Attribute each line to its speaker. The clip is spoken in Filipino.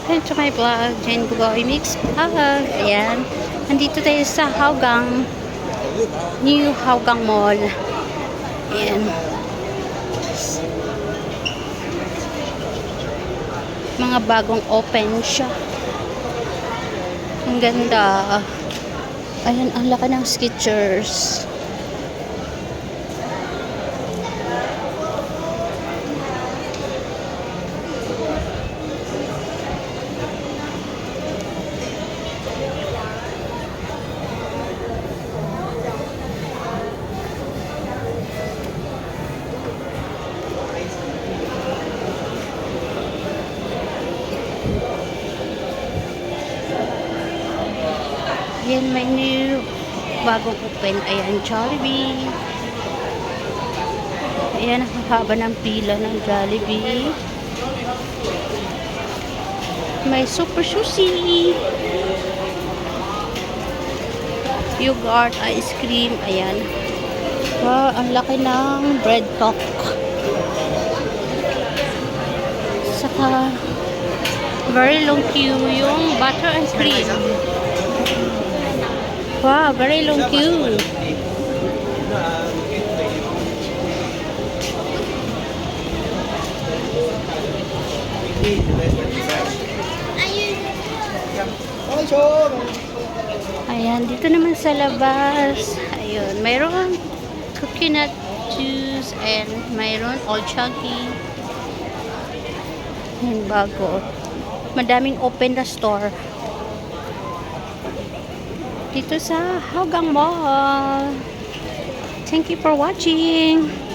Speaker 1: Welcome to my vlog, Jane Bugoy Mix Vlog. Ayan, nandito tayo sa Hougang, New Hougang Mall. Ayan. Mga bagong open siya. Ang ganda. Ayan, ang laki ng Skechers. Ayan, may new bagong open. Ayan, Jollibee. Ayan, ang haba ng pila ng Jollibee. May Super Sushi. Yogurt, ice cream. Ayan. Wow, ang laki ng bread talk. Saka, very long queue yung butter and cream. Wow, very long queue. Ayan, dito naman sa labas. Ayun, mayroon coconut juice and mayroon Old Chunky. Ayan, bago. Madaming open na store. Dito sa Hougang Mall. Thank you for watching.